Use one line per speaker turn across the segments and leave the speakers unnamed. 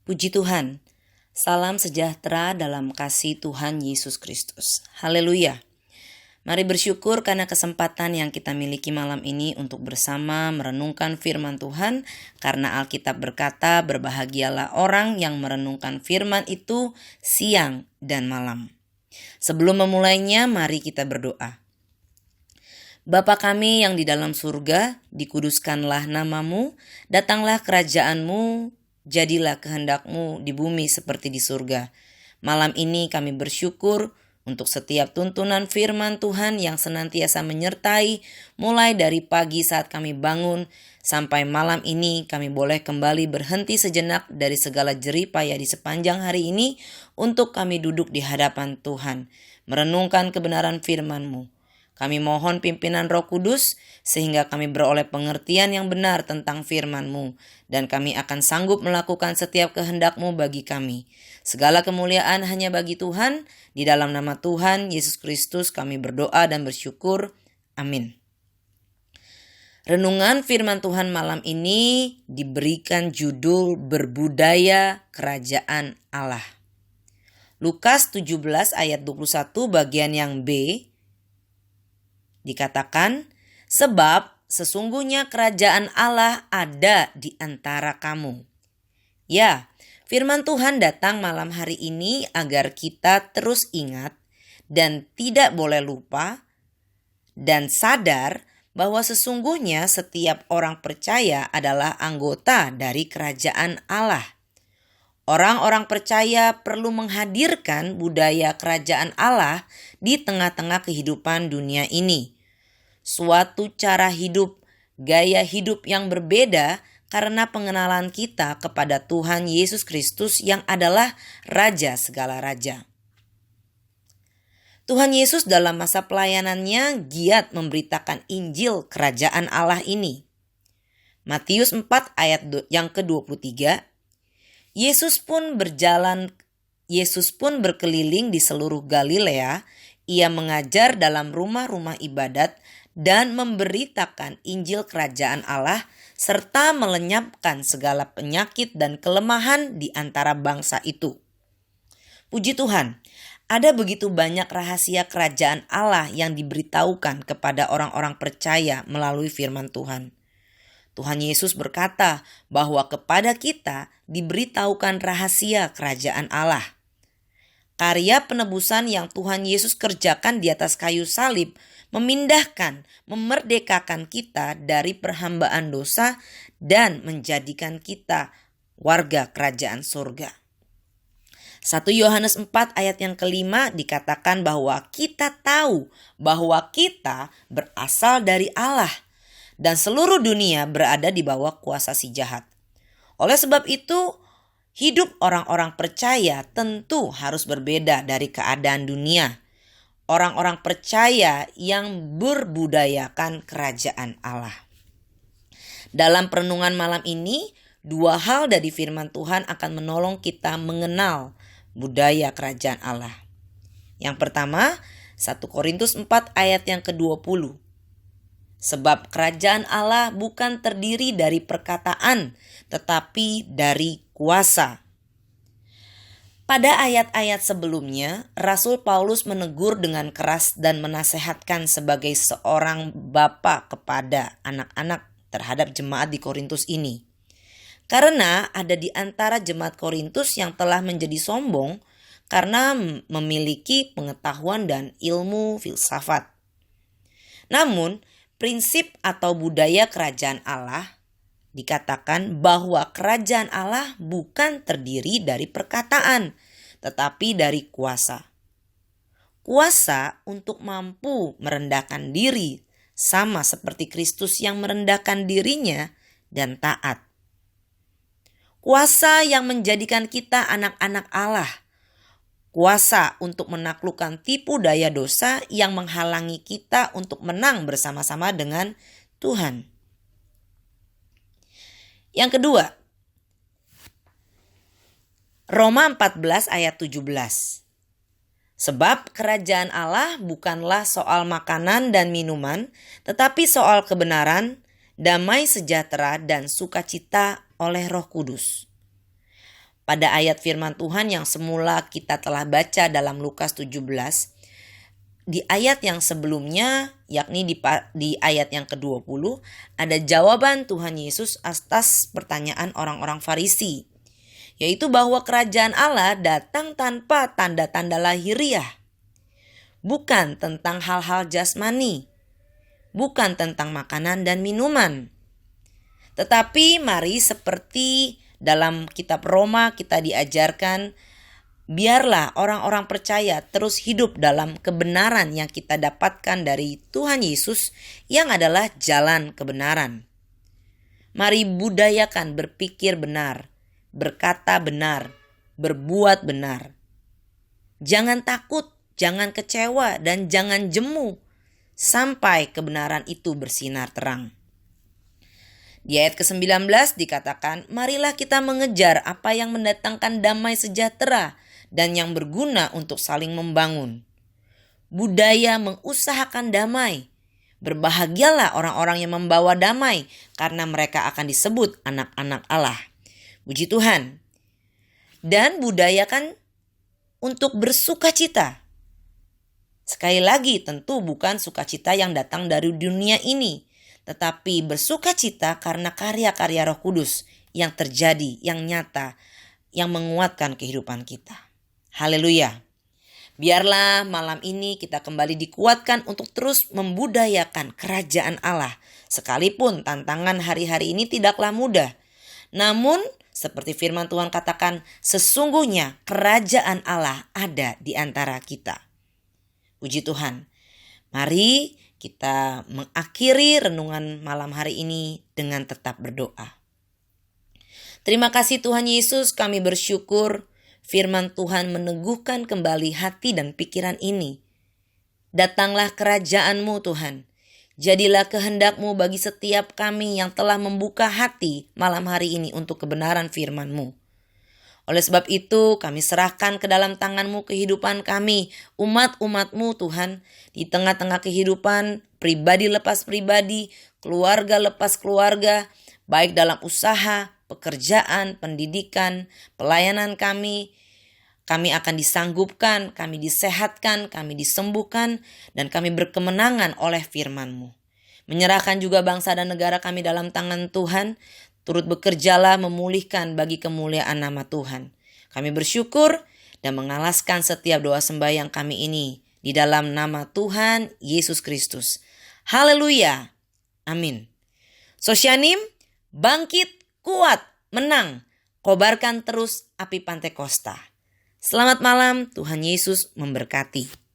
Puji Tuhan, salam sejahtera dalam kasih Tuhan Yesus Kristus. Haleluya. Mari bersyukur karena kesempatan yang kita miliki malam ini untuk bersama merenungkan firman Tuhan. Karena Alkitab berkata, berbahagialah orang yang merenungkan firman itu siang dan malam. Sebelum memulainya, mari kita berdoa. Bapa kami yang di dalam surga, dikuduskanlah namamu, datanglah kerajaanmu, jadilah kehendak-Mu di bumi seperti di surga. Malam ini kami bersyukur untuk setiap tuntunan firman Tuhan yang senantiasa menyertai mulai dari pagi saat kami bangun sampai malam ini kami boleh kembali berhenti sejenak dari segala jerih payah di sepanjang hari ini untuk kami duduk di hadapan Tuhan, merenungkan kebenaran firman-Mu. Kami mohon pimpinan Roh Kudus sehingga kami beroleh pengertian yang benar tentang firman-Mu dan kami akan sanggup melakukan setiap kehendak-Mu bagi kami. Segala kemuliaan hanya bagi Tuhan. Di dalam nama Tuhan Yesus Kristus kami berdoa dan bersyukur. Amin. Renungan firman Tuhan malam ini diberikan judul Berbudaya Kerajaan Allah. Lukas 17 ayat 21 bagian yang B dikatakan, sebab sesungguhnya kerajaan Allah ada di antara kamu. Ya, firman Tuhan datang malam hari ini agar kita terus ingat dan tidak boleh lupa dan sadar bahwa sesungguhnya setiap orang percaya adalah anggota dari kerajaan Allah. Orang-orang percaya perlu menghadirkan budaya kerajaan Allah di tengah-tengah kehidupan dunia ini. Suatu cara hidup, gaya hidup yang berbeda karena pengenalan kita kepada Tuhan Yesus Kristus yang adalah Raja segala raja. Tuhan Yesus dalam masa pelayanannya giat memberitakan Injil kerajaan Allah ini. Matius 4 ayat yang ke-23, Yesus pun berkeliling di seluruh Galilea, ia mengajar dalam rumah-rumah ibadat dan memberitakan Injil kerajaan Allah serta melenyapkan segala penyakit dan kelemahan di antara bangsa itu. Puji Tuhan, ada begitu banyak rahasia kerajaan Allah yang diberitahukan kepada orang-orang percaya melalui firman Tuhan. Tuhan Yesus berkata bahwa kepada kita diberitahukan rahasia kerajaan Allah. Karya penebusan yang Tuhan Yesus kerjakan di atas kayu salib memindahkan, memerdekakan kita dari perhambaan dosa dan menjadikan kita warga kerajaan surga. 1 Yohanes 4 ayat yang ke-5 dikatakan bahwa kita tahu bahwa kita berasal dari Allah dan seluruh dunia berada di bawah kuasa si jahat. Oleh sebab itu, hidup orang-orang percaya tentu harus berbeda dari keadaan dunia. Orang-orang percaya yang berbudayakan kerajaan Allah. Dalam perenungan malam ini, dua hal dari firman Tuhan akan menolong kita mengenal budaya kerajaan Allah. Yang pertama, 1 Korintus 4 ayat yang ke-20. Sebab kerajaan Allah bukan terdiri dari perkataan, tetapi dari kuasa. Pada ayat-ayat sebelumnya, Rasul Paulus menegur dengan keras dan menasehatkan sebagai seorang bapa kepada anak-anak terhadap jemaat di Korintus ini. Karena ada di antara jemaat Korintus yang telah menjadi sombong karena memiliki pengetahuan dan ilmu filsafat. Namun, prinsip atau budaya kerajaan Allah dikatakan bahwa kerajaan Allah bukan terdiri dari perkataan, tetapi dari kuasa. Kuasa untuk mampu merendahkan diri, sama seperti Kristus yang merendahkan dirinya dan taat. Kuasa yang menjadikan kita anak-anak Allah. kuasa untuk menaklukkan tipu daya dosa yang menghalangi kita untuk menang bersama-sama dengan Tuhan. Yang kedua, Roma 14 ayat 17. Sebab kerajaan Allah bukanlah soal makanan dan minuman, tetapi soal kebenaran, damai sejahtera, dan sukacita oleh Roh Kudus. Pada ayat firman Tuhan yang semula kita telah baca dalam Lukas 17, di ayat yang sebelumnya, yakni di ayat yang ke-20, ada jawaban Tuhan Yesus atas pertanyaan orang-orang Farisi, yaitu bahwa kerajaan Allah datang tanpa tanda-tanda lahiriah, bukan tentang hal-hal jasmani, bukan tentang makanan dan minuman. Tetapi mari seperti dalam kitab Roma kita diajarkan, biarlah orang-orang percaya terus hidup dalam kebenaran yang kita dapatkan dari Tuhan Yesus yang adalah jalan kebenaran. Mari budayakan berpikir benar, berkata benar, berbuat benar. Jangan takut, jangan kecewa, dan jangan jemu sampai kebenaran itu bersinar terang. Di ayat ke-19 dikatakan, marilah kita mengejar apa yang mendatangkan damai sejahtera dan yang berguna untuk saling membangun. Budaya mengusahakan damai. Berbahagialah orang-orang yang membawa damai, karena mereka akan disebut anak-anak Allah. Puji Tuhan. Dan budayakan untuk bersukacita. Sekali lagi, tentu bukan sukacita yang datang dari dunia ini, tetapi bersukacita karena karya-karya Roh Kudus yang terjadi, yang nyata, yang menguatkan kehidupan kita. Haleluya. Biarlah malam ini kita kembali dikuatkan untuk terus membudayakan kerajaan Allah, sekalipun tantangan hari-hari ini tidaklah mudah. Namun, seperti firman Tuhan katakan, sesungguhnya kerajaan Allah ada di antara kita. Puji Tuhan. Mari kita mengakhiri renungan malam hari ini dengan tetap berdoa. Terima kasih Tuhan Yesus, kami bersyukur firman Tuhan meneguhkan kembali hati dan pikiran ini. Datanglah kerajaan-Mu Tuhan. Jadilah kehendak-Mu bagi setiap kami yang telah membuka hati malam hari ini untuk kebenaran firman-Mu. Oleh sebab itu kami serahkan ke dalam tangan-Mu kehidupan kami, umat-umat-Mu Tuhan, di tengah-tengah kehidupan pribadi lepas pribadi, keluarga lepas keluarga, baik dalam usaha, pekerjaan, pendidikan, pelayanan kami. Kami akan disanggupkan, kami disehatkan, kami disembuhkan, dan kami berkemenangan oleh firman-Mu. Menyerahkan juga bangsa dan negara kami dalam tangan Tuhan, turut bekerjalah memulihkan bagi kemuliaan nama Tuhan. Kami bersyukur dan mengalaskan setiap doa sembahyang kami ini di dalam nama Tuhan Yesus Kristus. Haleluya. Amin. Sosyanim, bangkit, kuat, menang. Kobarkan terus api Pantekosta. Selamat malam, Tuhan Yesus memberkati.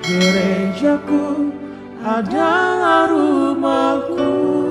Gerejaku adalah rumahku.